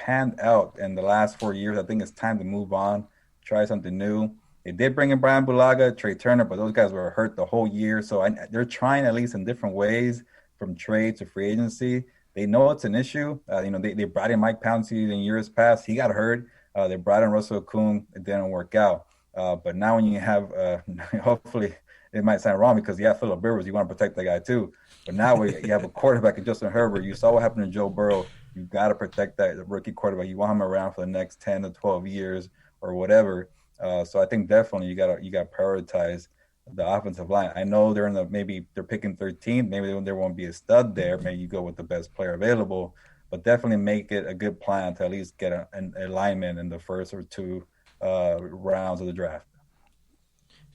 panned out in the last 4 years. I think it's time to move on, try something new. They did bring in Brian Bulaga, Trey Turner, but those guys were hurt the whole year. So they're trying, at least in different ways, from trade to free agency. They know it's an issue. They brought in Mike Pouncey in years past. He got hurt. They brought in Russell Okung. It didn't work out. But now when you have, hopefully it might sound wrong because you have Phillip Rivers, you want to protect that guy too. But now you have a quarterback in Justin Herbert. You saw what happened to Joe Burrow. You've got to protect that rookie quarterback. You want him around for the next 10 to 12 years or whatever. So I think definitely you got to prioritize the offensive line. I know maybe they're picking 13th. Maybe there won't be a stud there. Maybe you go with the best player available, but definitely make it a good plan to at least get an alignment in the first or two rounds of the draft.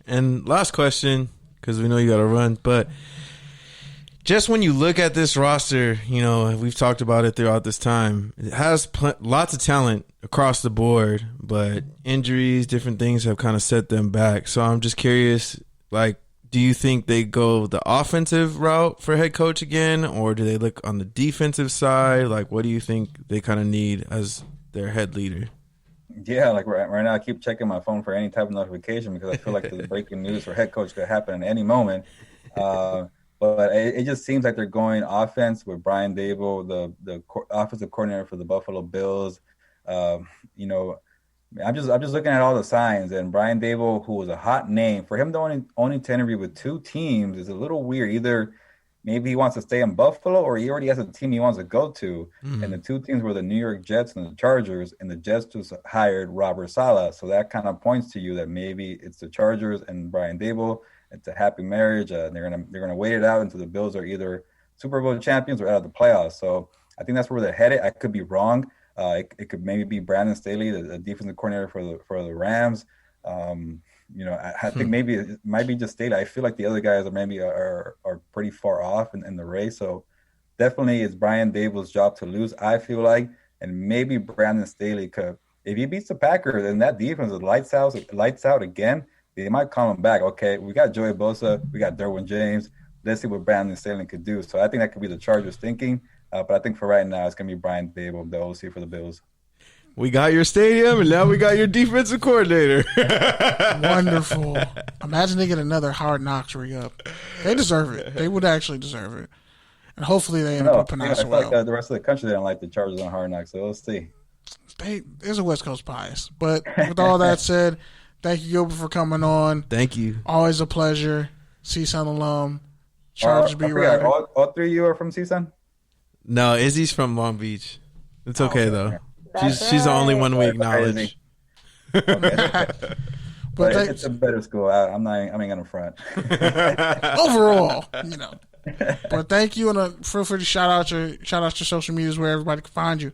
And last question, because we know you got to run, but just when you look at this roster, we've talked about it throughout this time. It has lots of talent across the board, but injuries, different things have kind of set them back. So I'm just curious, do you think they go the offensive route for head coach again, or do they look on the defensive side? What do you think they kind of need as their head leader? Yeah, right now I keep checking my phone for any type of notification because I feel like the breaking news for head coach could happen at any moment. But it just seems like they're going offense with Brian Daboll, the offensive coordinator for the Buffalo Bills. I'm just looking at all the signs, and Brian Daboll, who was a hot name, for him to only to interview with two teams is a little weird. Either maybe he wants to stay in Buffalo, or he already has a team he wants to go to. Mm-hmm. And the two teams were the New York Jets and the Chargers, and the Jets just hired Robert Saleh. So that kind of points to you that maybe it's the Chargers and Brian Daboll. It's a happy marriage. They're gonna wait it out until the Bills are either Super Bowl champions or out of the playoffs. So I think that's where they're headed. I could be wrong. It could maybe be Brandon Staley, the defensive coordinator for the Rams. I think maybe it might be just Staley. I feel like the other guys are pretty far off in the race. So definitely it's Brian Daboll's job to lose, I feel like, and maybe Brandon Staley could. If he beats the Packers and that defense is lights out again, they might call him back. Okay, we got Joey Bosa, we got Derwin James. Let's see what Brandon Staley could do. So I think that could be the Chargers thinking. But I think for right now, it's going to be Brian Daboll, the OC for the Bills. We got your stadium, and now we got your defensive coordinator. Wonderful. Imagine they get another Hard Knocks re-up. They deserve it. They would actually deserve it. And hopefully they end up with Panasa well. I feel like the rest of the country, they don't like the Chargers on Hard Knocks, so we'll see. There's a West Coast bias. But with all that said, thank you, Gilbert, for coming on. Thank you. Always a pleasure. CSUN alum. Chargers beat writer. All three of you are from CSUN? No, Izzy's from Long Beach. It's okay, though. She's the only one we acknowledge. But it's a better school. I ain't gonna front. Overall, But thank you, and feel free to shout out your social medias where everybody can find you.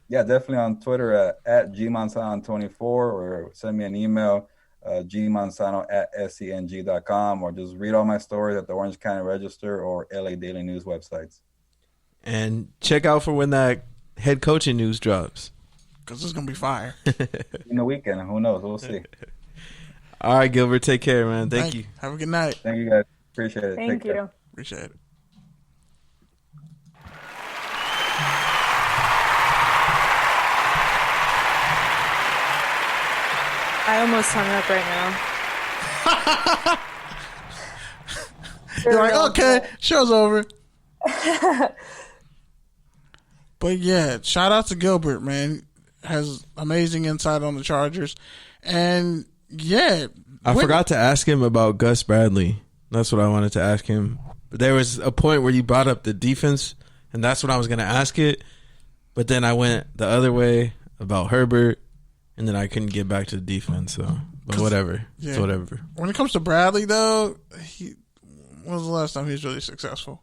Yeah, definitely on Twitter at gmanzano24, or send me an email, gmanzano@scng.com, or just read all my stories at the Orange County Register or LA Daily News websites. And check out for when that head coaching news drops. Because it's going to be fire. In the weekend. Who knows? We'll see. All right, Gilbert. Take care, man. Thank you. Have a good night. Thank you, guys. Appreciate it. Thank you. Appreciate it. I almost hung up right now. You're like, okay, show's over. But yeah, shout out to Gilbert, man. Has amazing insight on the Chargers. And yeah. I forgot to ask him about Gus Bradley. That's what I wanted to ask him. But there was a point where you brought up the defense, and that's what I was going to ask it. But then I went the other way about Herbert, and then I couldn't get back to the defense. So, but whatever. Yeah. It's whatever. When it comes to Bradley, though, when was the last time he was really successful?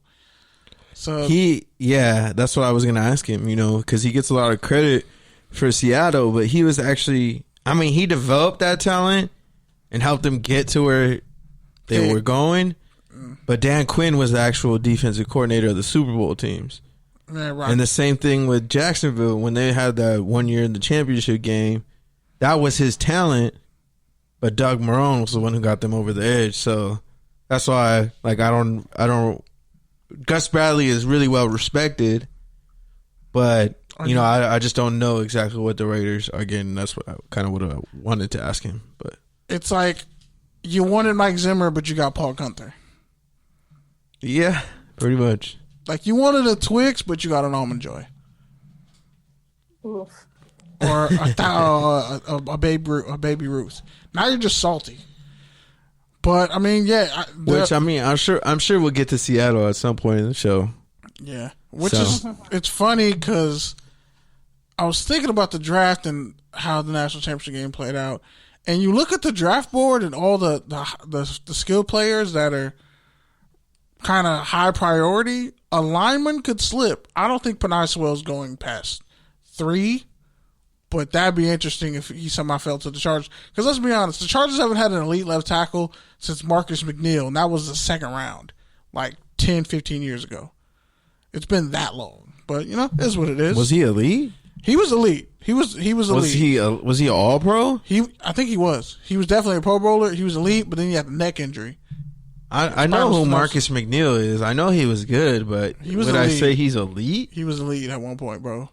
So that's what I was going to ask him, because he gets a lot of credit for Seattle, but he was actually, he developed that talent and helped them get to where they were going, but Dan Quinn was the actual defensive coordinator of the Super Bowl teams. Yeah, right. And the same thing with Jacksonville, when they had that 1 year in the championship game, that was his talent, but Doug Marrone was the one who got them over the edge. So that's why, I don't. Gus Bradley is really well respected, but I just don't know exactly what the Raiders are getting. That's what I wanted to ask him. But it's like you wanted Mike Zimmer, but you got Paul Gunther. Yeah, pretty much. Like you wanted a Twix, but you got an Almond Joy. Oof. Or a Baby Ruth. Now you're just salty. But I mean, yeah. I'm sure we'll get to Seattle at some point in the show. Yeah, it's funny because I was thinking about the draft and how the national championship game played out, and you look at the draft board and all the skill players that are kind of high priority. A lineman could slip. I don't think Panay Sewell's going past 3. But that'd be interesting if he somehow fell to the Chargers. Because let's be honest, the Chargers haven't had an elite left tackle since Marcus McNeil, and that was the second round, like 10, 15 years ago. It's been that long. But, it is what it is. Was he elite? He was elite. He was elite. Was he all pro? I think he was. He was definitely a Pro Bowler. He was elite, but then he had a neck injury. I know who Marcus McNeil is. I know he was good, but would I say he's elite? He was elite at one point, bro.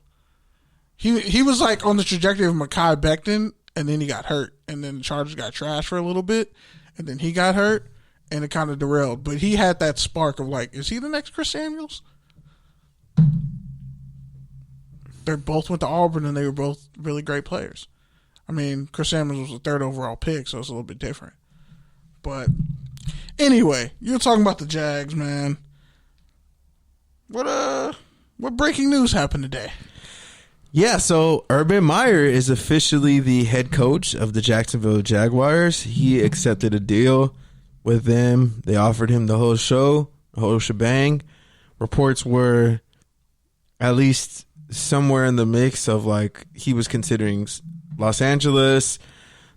He was like on the trajectory of Mekhi Becton, and then he got hurt, and then the Chargers got trashed for a little bit, and then he got hurt, and it kind of derailed. But he had that spark of like, is he the next Chris Samuels? They both went to Auburn, and they were both really great players. I mean, Chris Samuels was the 3rd overall pick, so it's a little bit different. But anyway, you're talking about the Jags, man. What breaking news happened today? Yeah, so Urban Meyer is officially the head coach of the Jacksonville Jaguars. He accepted a deal with them. They offered him the whole shebang. Reports were at least somewhere in the mix of like he was considering Los Angeles.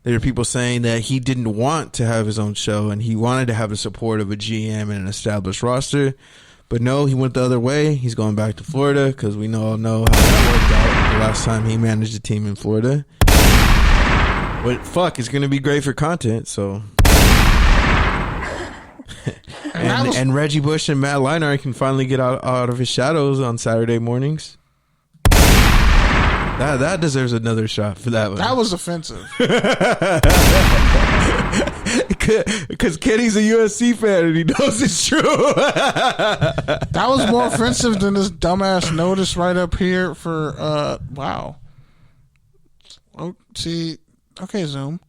There are people saying that he didn't want to have his own show and he wanted to have the support of a GM and an established roster. But no, he went the other way. He's going back to Florida because we all know how that worked out the last time he managed a team in Florida. But fuck, it's going to be great for content, so. and Reggie Bush and Matt Leinart can finally get out of his shadows on Saturday mornings. That deserves another shot for that one. That was offensive. Because Kenny's a USC fan and he knows it's true. That was more offensive than this dumbass notice right up here for, wow. Oh, see, okay, Zoom.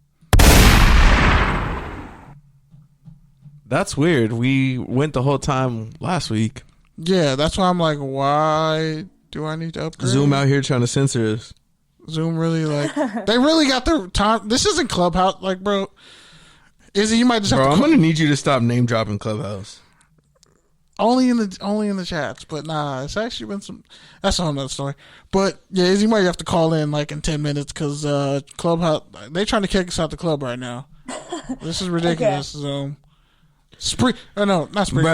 That's weird. We went the whole time last week. Yeah, that's why I'm like, why do I need to upgrade? Zoom out here trying to censor us. Zoom really they really got their time. This isn't Clubhouse, like, bro. Izzy, you might just have to. I'm gonna need you to stop name dropping Clubhouse. Only in the chats, but nah, it's actually been some. That's a whole nother story. But yeah, Izzy, you might have to call in like in 10 minutes because Clubhouse they trying to kick us out the club right now. This is ridiculous. Okay. Zoom. Not Spring.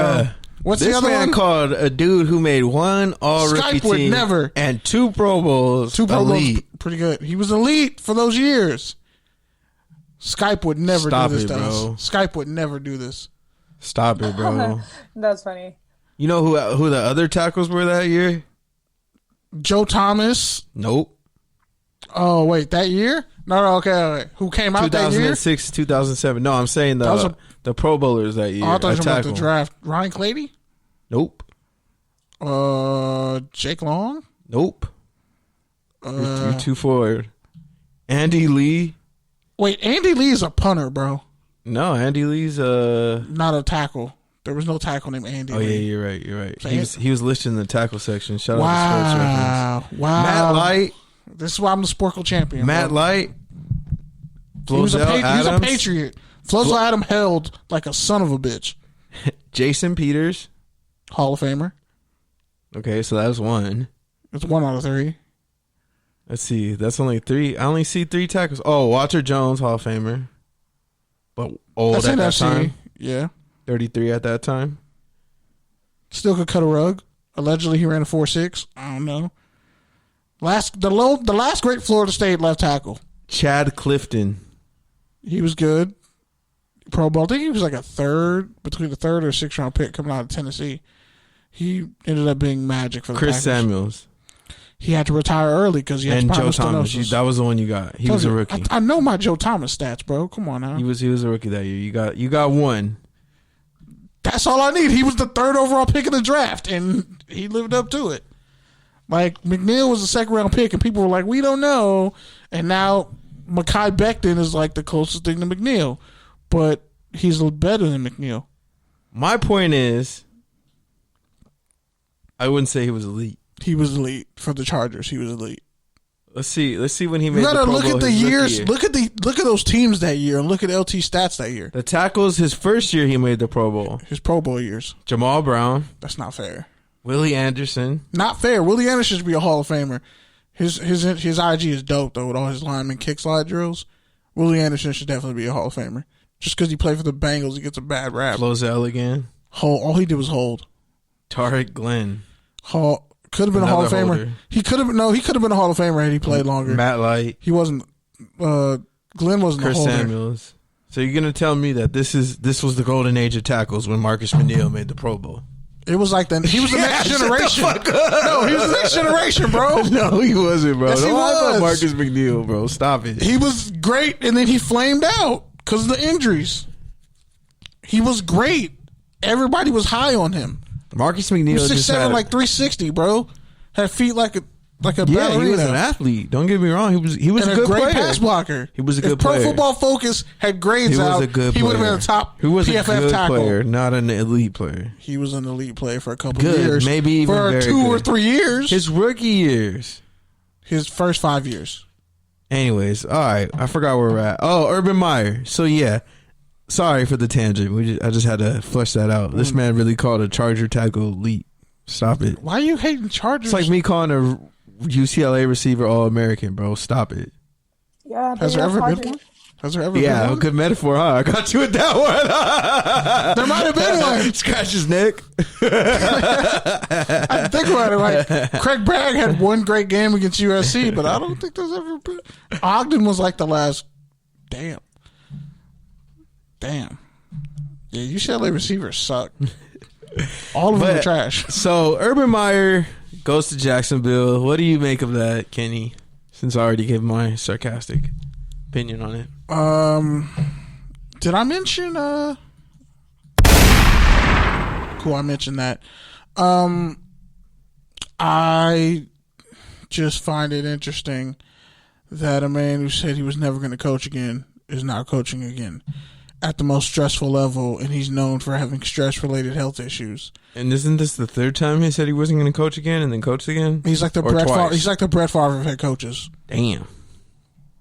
What's this the other man one? Called a dude who made one all-rookie team and 2 Pro Bowls. 2 Pro Bowls, pretty good. He was elite for those years. Skype would never do this to us. Skype would never do this. Stop it, bro. That's funny. You know who the other tackles were that year? Joe Thomas. Nope. Oh, wait, that year? No, okay. Who came out that year? 2006, 2007. No, I'm saying the Pro Bowlers that year. Oh, I thought you were about the draft. Ryan Clady? Nope. Jake Long? Nope. You're too forward. Andy Lee. Wait, Andy Lee is a punter, bro. No, Andy Lee's not a tackle. There was no tackle named Andy Lee. Oh, yeah, you're right. He was listed in the tackle section. Shout out to Sports Reference. Wow. Matt Light. This is why I'm the Sporkle champion. Matt Light. He was a Patriot. Flozell Adams held like a son of a bitch. Jason Peters. Hall of Famer. Okay, so that was 1. It's 1 out of 3. Let's see. That's only 3. I only see 3 tackles. Oh, Walter Jones, Hall of Famer. But old at that time. Yeah. 33 at that time. Still could cut a rug. Allegedly, he ran a 4.6. I don't know. The last great Florida State left tackle. Chad Clifton. He was good. Pro Bowl. I think he was like between the 3rd or 6th round pick coming out of Tennessee. He ended up being magic for the Chris Packers. Samuels. he had to retire early because he had and Joe spinal Thomas. stenosis. That was the one you got. He was a rookie. I know my Joe Thomas stats, bro. Come on now. He was a rookie that year. You got one. That's all I need. He was the 3rd overall pick in the draft, and he lived up to it. Like, McNeil was a 2nd round pick, and people were like, we don't know. And now Mekhi Becton is like the closest thing to McNeil, but he's better than McNeil. My point is, I wouldn't say he was elite. He was elite for the Chargers. He was elite. Let's see when he made. You gotta the Pro look Bowl at the his rookie years. year. Look at those teams that year, and look at LT stats that year. The tackles, his first year, he made the Pro Bowl. His Pro Bowl years. Jamal Brown, That's not fair. Willie Anderson. Not fair. Willie Anderson should be a Hall of Famer. His IG is dope though with all his lineman kick slide drills. Willie Anderson should definitely be a Hall of Famer. Just because he played for the Bengals, he gets a bad rap. Flozell again. All he did was hold. Tarek Glenn. Could have been a Hall of Another Famer. holder. He could have been a Hall of Famer had he played longer. Matt Light. He wasn't. Glenn wasn't Chris a holder. Samuels. So you're gonna tell me that this was the golden age of tackles when Marcus McNeil made the Pro Bowl? It was like he was the next generation. No, he was the next generation, bro. No, he wasn't, bro. Yes, he Don't lie was. about Marcus McNeil, bro. Stop it. He was great, and then he flamed out because of the injuries. He was great. Everybody was high on him. Marcus He McNeil was just 6'7", had like 360, bro. Had feet like a yeah, ballerina. he was an athlete. Don't get me wrong. He was and a good great player. pass blocker. He was a good if Pro player. Football Focus had grades He was out, a good he player. would have been a top He was PFF a good tackle. player, not an elite player. He was an elite player for a couple Good, of years. maybe even for very 2 or good. 3 years. His rookie years. His first 5 years. Anyways, all right. I forgot where we're at. Oh, Urban Meyer. So yeah, sorry for the tangent. I just had to flush that out. This man really called a Charger tackle elite. Stop it. Why are you hating Chargers? It's like me calling a UCLA receiver All American, bro. Stop it. Yeah, Has there ever been one? Has there ever been Yeah, one? good metaphor, huh? I got you with that one. There might have been one. Scratch his neck. I think about it. Like Craig Bragg had one great game against USC, but I don't think there's ever been. Ogden was like the last. Damn. Yeah, UCLA receivers suck. All of them are trash. So Urban Meyer goes to Jacksonville. What do you make of that, Kenny? Since I already gave my sarcastic opinion on it. Did I mention? Cool, I mentioned that. I just find it interesting that a man who said he was never going to coach again is now coaching again at the most stressful level, and he's known for having stress-related health issues. And isn't this the third time he said he wasn't going to coach again and then coached again? He's like the Or Brett twice? Favre. He's like the Brett Favre of head coaches, Damn.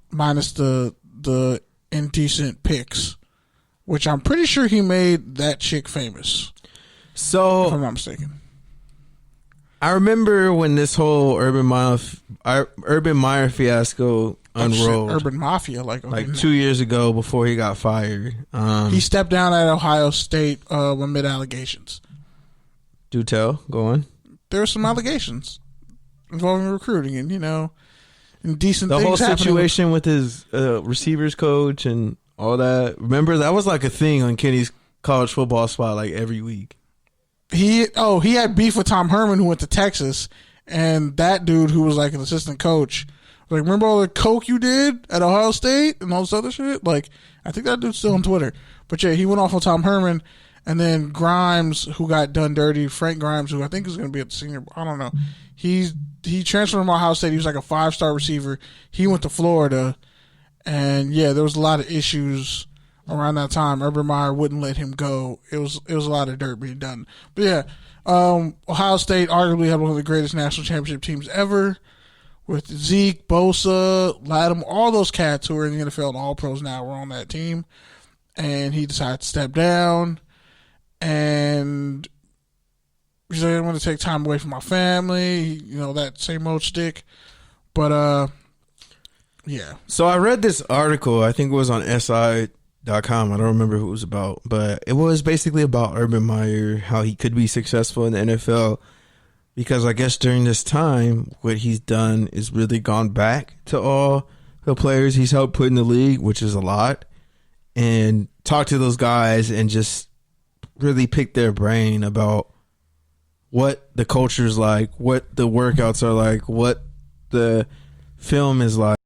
minus the indecent picks, which I'm pretty sure he made that chick famous, if So I'm not mistaken. I remember when this whole Urban Meyer fiasco unrolled. Urban Mafia, like 2 years ago before he got fired. he stepped down at Ohio State amid allegations. Do tell. Go on. There were some allegations involving recruiting and indecent The things whole happening. situation with his receivers coach and all that. Remember, that was like a thing on Kenny's college football spot like every week. He had beef with Tom Herman, who went to Texas, and that dude who was like an assistant coach, like, remember all the coke you did at Ohio State and all this other shit? Like, I think that dude's still on Twitter. But yeah, he went off on Tom Herman, and then Grimes, who got done dirty, Frank Grimes, who I think is going to be at the senior, I don't know. He transferred from Ohio State. He was like a 5-star receiver. He went to Florida, and yeah, there was a lot of issues around that time. Urban Meyer wouldn't let him go. It was a lot of dirt being done. But yeah, Ohio State arguably had one of the greatest national championship teams ever, with Zeke, Bosa, Latham, all those cats who are in the NFL and all pros now were on that team. And he decided to step down. And he's like, I'm going to take time away from my family. That same old shtick. But, yeah. So I read this article, I think it was on SI.com. I don't remember who it was about, but it was basically about Urban Meyer, how he could be successful in the NFL. Because I guess during this time, what he's done is really gone back to all the players he's helped put in the league, which is a lot, and talk to those guys and just really pick their brain about what the culture is like, what the workouts are like, what the film is like.